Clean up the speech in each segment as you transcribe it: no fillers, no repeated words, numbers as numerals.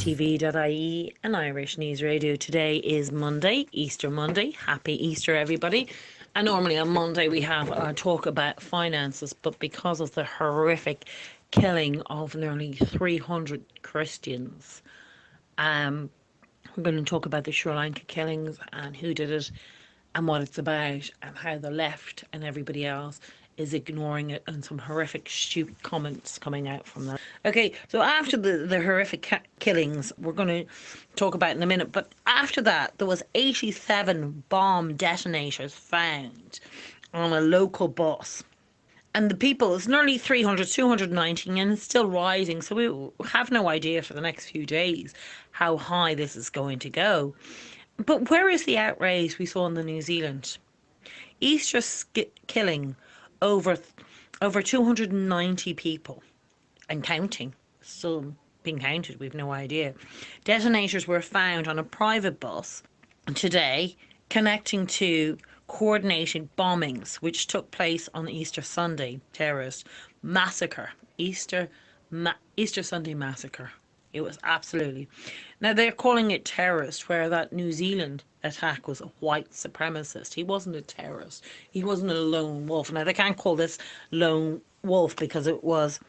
ITV.ie and Irish News Radio. Today is Monday, Easter Monday. Happy Easter, everybody. And normally on Monday we have our talk about finances, but because of the horrific killing of nearly 300 Christians, we're going to talk about the Sri Lanka killings and who did it and what it's about and how the left and everybody else is ignoring it, and some horrific, stupid comments coming out from that. Okay, so after the horrific killings, we're going to talk about in a minute, but after that, there was 87 bomb detonators found on a local bus. And the people, it's nearly 300, 219, and it's still rising. So we have no idea for the next few days how high this is going to go. But where is the outrage we saw in the New Zealand? Easter killing over 290 people and counting. Still being counted, we've no idea. Detonators were found on a private bus today connecting to coordinated bombings which took place on Easter Sunday. Terrorist massacre. Easter Sunday massacre. It was absolutely. Now they're calling it terrorist, where that New Zealand attack was a white supremacist. He wasn't a terrorist. He wasn't a lone wolf. Now they can't call this lone wolf because it was.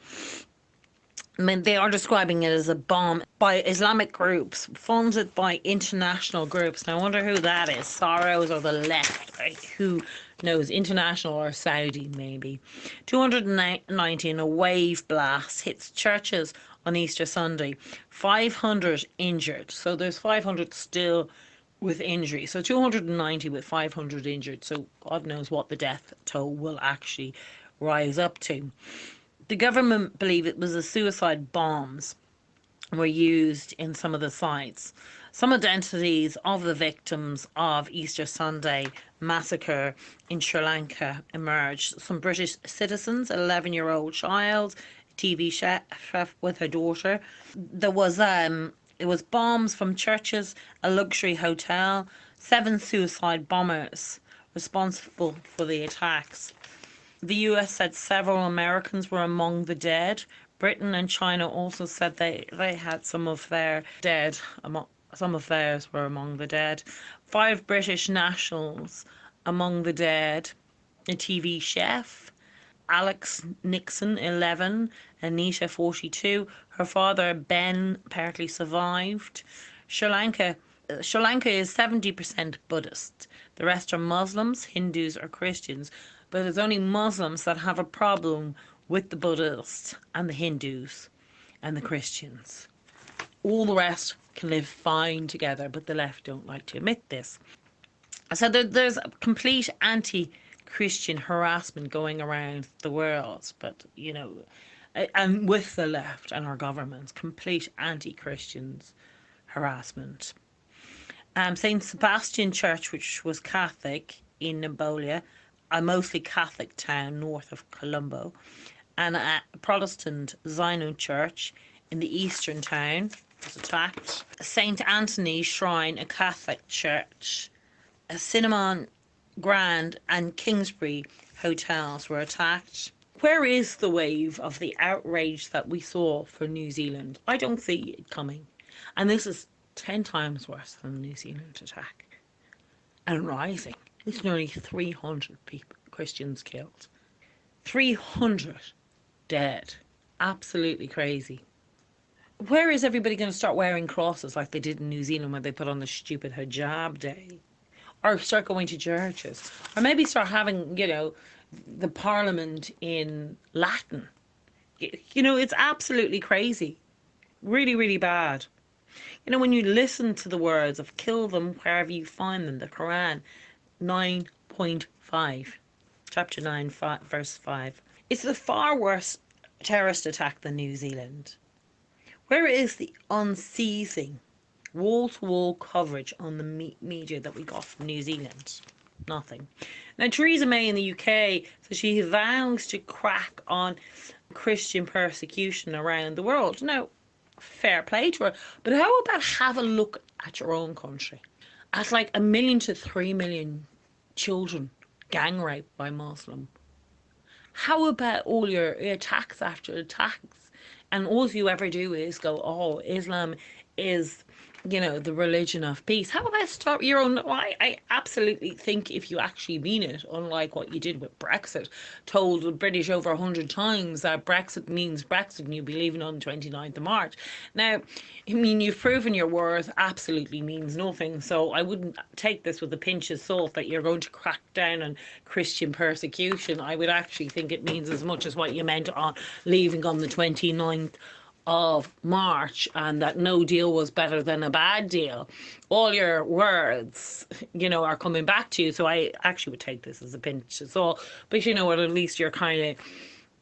I mean, they are describing it as a bomb by Islamic groups, funded by international groups. Now I wonder who that is. Soros or the left? Right? Who knows? International or Saudi, maybe. 290 in a wave blast hits churches on Easter Sunday. 500 injured. So there's 500 still with injury. So 290 with 500 injured. So God knows what the death toll will actually rise up to. The government believe it was the suicide bombs were used in some of the sites. Some identities of the victims of Easter Sunday massacre in Sri Lanka emerged. Some British citizens, an 11-year-old child, TV chef with her daughter. There was it was bombs from churches, a luxury hotel, 7 suicide bombers responsible for the attacks. The US said several Americans were among the dead. Britain and China also said they had some of their dead, some of theirs were among the dead. 5 British nationals among the dead. A TV chef, Alex Nixon, 11, Anita, 42. Her father, Ben, apparently survived. Sri Lanka is 70% Buddhist. The rest are Muslims, Hindus or Christians. But it's only Muslims that have a problem with the Buddhists and the Hindus and the Christians. All the rest can live fine together, but the left don't like to admit this. So there's a complete anti-Christian harassment going around the world, but, you know, and with the left and our governments, complete anti-Christians harassment. St. Sebastian Church, which was Catholic in Nabolia, a mostly Catholic town north of Colombo, and a Protestant Zion Church in the eastern town was attacked. St. Anthony's Shrine, a Catholic church, a Cinnamon Grand and Kingsbury hotels were attacked. Where is the wave of the outrage that we saw for New Zealand? I don't see it coming. And this is 10 times worse than the New Zealand attack. And rising. It's nearly 300 people, Christians killed. 300 dead. Absolutely crazy. Where is everybody going to start wearing crosses like they did in New Zealand when they put on the stupid hijab day? Or start going to churches? Or maybe start having, you know, the parliament in Latin. You know, it's absolutely crazy. Really, really bad. You know, when you listen to the words of kill them wherever you find them, the Quran, 9.5, chapter 9, verse 5. It's a far worse terrorist attack than New Zealand. Where is the unceasing wall-to-wall coverage on the media that we got from New Zealand? Nothing. Now, Theresa May in the UK, so she vows to crack on Christian persecution around the world. Now, fair play to her, but how about have a look at your own country? At like 1 million to 3 million children gang raped by Muslim. How about all your attacks after attacks And all you ever do is go, oh, Islam is, the religion of peace. How about start your own? I absolutely think if you actually mean it, unlike what you did with Brexit, told the British over 100 times that Brexit means Brexit and you'll be leaving on the 29th of March. Now, I mean, you've proven your worth absolutely means nothing. So I wouldn't take this with a pinch of salt that you're going to crack down on Christian persecution. I would actually think it means as much as what you meant on leaving on the 29th of March, and that no deal was better than a bad deal. All your words, are coming back to you. So I actually would take this as a pinch of salt. But you know what? At least you're kind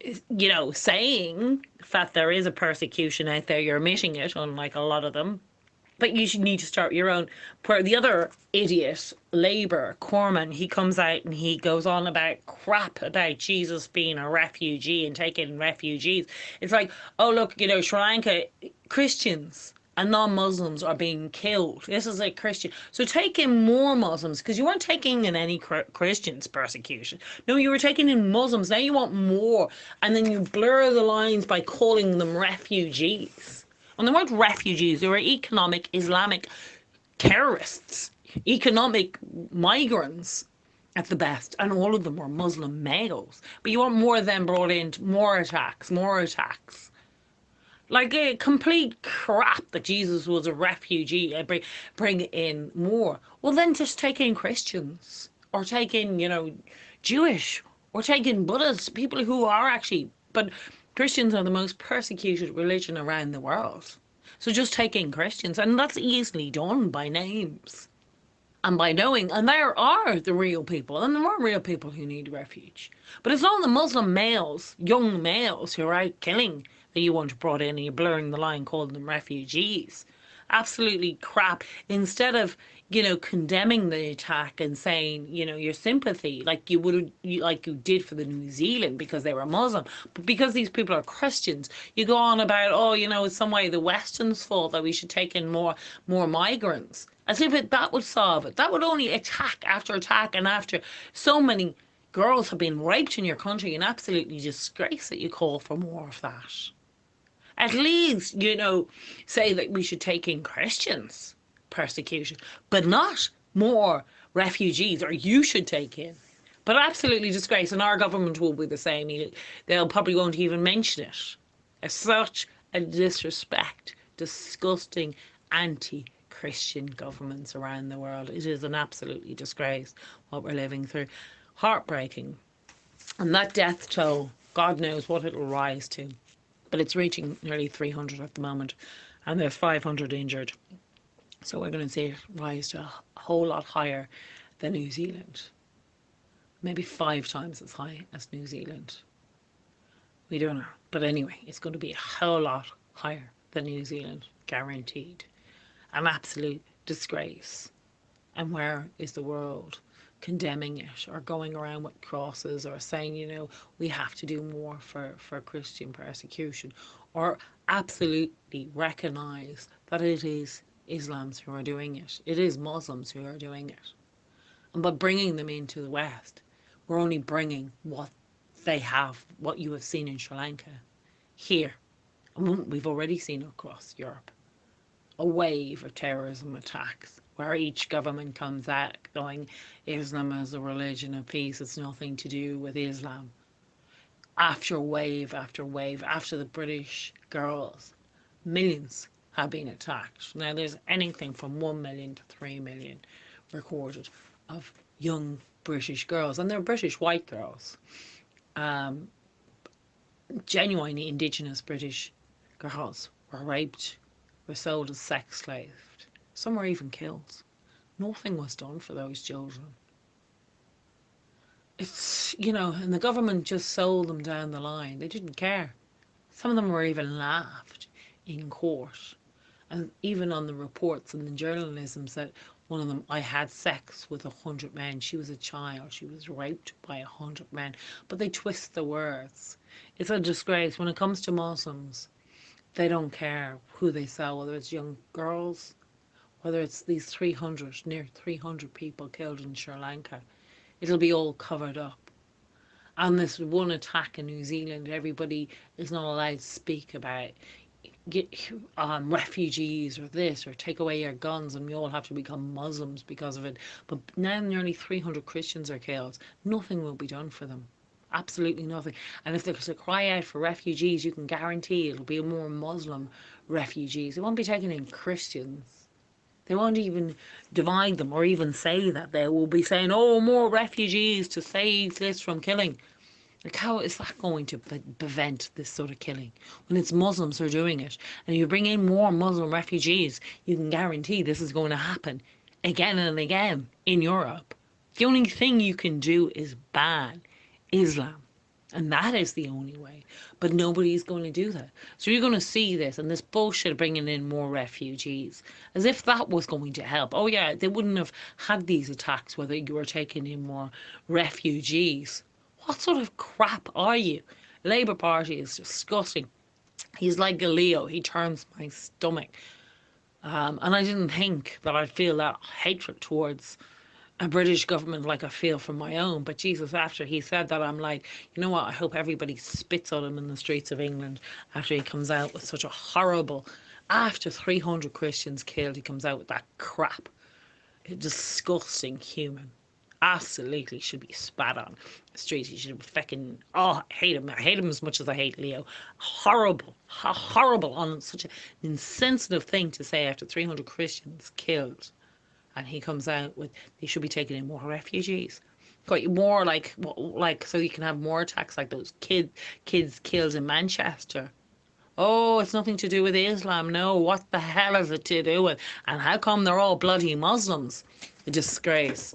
of, saying that there is a persecution out there. You're admitting it, unlike a lot of them. But you should need to start your own. The other idiot, Labour, Cormann, he comes out and he goes on about crap about Jesus being a refugee and taking refugees. It's like, oh, look, Sri Lanka, Christians and non-Muslims are being killed. This is a Christian. So take in more Muslims, because you weren't taking in any Christians' persecution. No, you were taking in Muslims. Now you want more. And then you blur the lines by calling them refugees. And they weren't refugees, they were economic Islamic terrorists, economic migrants at the best, and all of them were Muslim males. But you want more of them brought in, more attacks, more attacks. Like a complete crap that Jesus was a refugee. Bring in more. Well, then just take in Christians, or take in, Jewish, or take in Buddhists, people who are actually. But Christians are the most persecuted religion around the world. So just take in Christians, and that's easily done by names and by knowing. And there are the real people, and there are real people who need refuge. But it's not the Muslim males, young males, who are out killing that you want brought in, and you're blurring the line, calling them refugees. Absolutely crap. Instead of, condemning the attack and saying, your sympathy, like you would, like you did for the New Zealand because they were Muslim, but because these people are Christians, you go on about, oh, it's some way the Western's fault that we should take in more migrants, as if that would solve it. That would only attack after attack, and after so many girls have been raped in your country, and absolutely disgrace that you call for more of that. At least, say that we should take in Christians persecution, but not more refugees, or you should take in. But absolutely disgrace, and our government will be the same. They'll probably won't even mention it. As such a disrespect, disgusting anti-Christian governments around the world. It is an absolutely disgrace what we're living through. Heartbreaking. And that death toll, God knows what it'll rise to. But it's reaching nearly 300 at the moment, and there's 500 injured. So we're going to see it rise to a whole lot higher than New Zealand. Maybe 5 times as high as New Zealand. We don't know. But anyway, it's going to be a whole lot higher than New Zealand, guaranteed. An absolute disgrace. And where is the world condemning it, or going around with crosses, or saying, we have to do more for Christian persecution, or absolutely recognise that it is Islams who are doing it. It is Muslims who are doing it. And by bringing them into the West, we're only bringing what they have, what you have seen in Sri Lanka, here. And we've already seen across Europe a wave of terrorism attacks, where each government comes out going, Islam is a religion of peace, it's nothing to do with Islam. After wave after wave, after the British girls, millions have been attacked. Now there's anything from 1 million to 3 million recorded of young British girls, and they're British white girls, genuinely indigenous British girls were raped, were sold as sex slaves. Some were even killed. Nothing was done for those children. It's, and the government just sold them down the line. They didn't care. Some of them were even laughed in court. And even on the reports and the journalism said, one of them, I had sex with 100 men. She was a child. She was raped by 100 men. But they twist the words. It's a disgrace. When it comes to Muslims, they don't care who they sell, whether it's young girls, whether it's these near 300 people killed in Sri Lanka. It'll be all covered up. And this one attack in New Zealand, everybody is not allowed to speak about refugees or this, or take away your guns and we all have to become Muslims because of it. But now nearly 300 Christians are killed. Nothing will be done for them. Absolutely nothing. And if there's a cry out for refugees, you can guarantee it'll be more Muslim refugees. They won't be taking in Christians. They won't even divide them or even say that. They will be saying, oh, more refugees to save this from killing. Like, how is that going to prevent this sort of killing when it's Muslims who are doing it? And you bring in more Muslim refugees, you can guarantee this is going to happen again and again in Europe. The only thing you can do is ban Islam. And that is the only way. But nobody's going to do that. So you're going to see this and this bullshit of bringing in more refugees. As if that was going to help. Oh yeah, they wouldn't have had these attacks whether you were taking in more refugees. What sort of crap are you? Labour Party is disgusting. He's like a Leo. He turns my stomach. And I didn't think that I'd feel that hatred towards a British government like I feel for my own. But Jesus, after he said that, I'm like, you know what? I hope everybody spits on him in the streets of England after he comes out with such a horrible, after 300 Christians killed, he comes out with that crap. A disgusting human. Absolutely should be spat on the streets. He should be fucking, oh, I hate him. I hate him as much as I hate Leo. Horrible, horrible, on such an insensitive thing to say after 300 Christians killed. And he comes out with, they should be taking in more refugees. Got you more like so you can have more attacks like those kids killed in Manchester. Oh, it's nothing to do with Islam. No, what the hell is it to do with? And how come they're all bloody Muslims? A disgrace.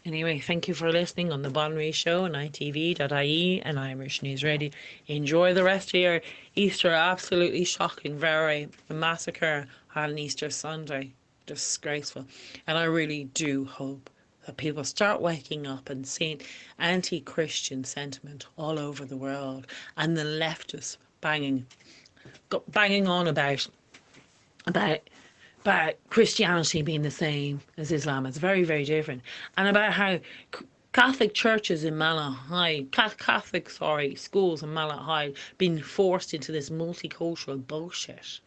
Anyway, thank you for listening on the Bon Ray Show on ITV.ie and Irish News Radio. Enjoy the rest of your Easter. Absolutely shocking. A massacre on Easter Sunday. Disgraceful. And I really do hope that people start waking up and seeing anti-Christian sentiment all over the world, and the leftists banging on about Christianity being the same as Islam. It's very, very different. And about how Catholic churches in Malahide, schools in Malahide being forced into this multicultural bullshit.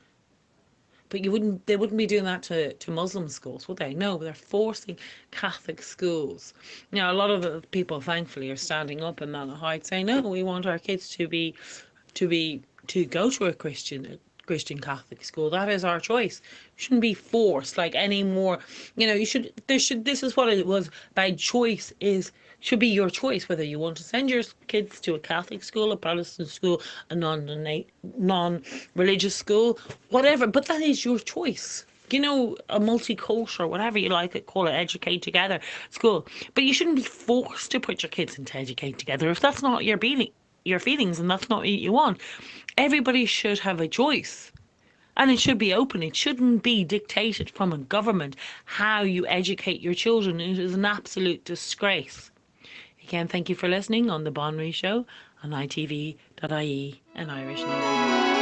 But they wouldn't be doing that to Muslim schools, would they? No, they're forcing Catholic schools. Now, a lot of the people, thankfully, are standing up in Malahide saying, no, we want our kids to go to a Christian Catholic school. That is our choice. We shouldn't be forced like any more. This is what it was about. Choice should be your choice, whether you want to send your kids to a Catholic school, a Protestant school, a non-religious school, whatever. But that is your choice. A multicultural, whatever you like it, call it, educate together school. But you shouldn't be forced to put your kids into educate together if that's not your feelings and that's not what you want. Everybody should have a choice. And it should be open. It shouldn't be dictated from a government how you educate your children. It is an absolute disgrace. Again, thank you for listening on The Bon Ray Show on ITV.ie and Irish News.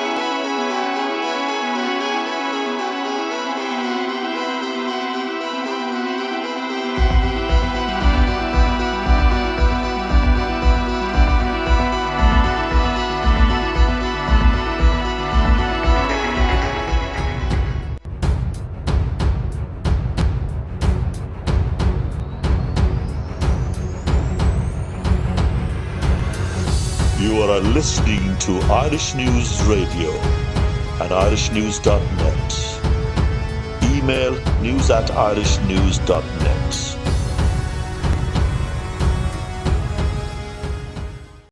You are listening to Irish News Radio and irishnews.net. Email news@irishnews.net.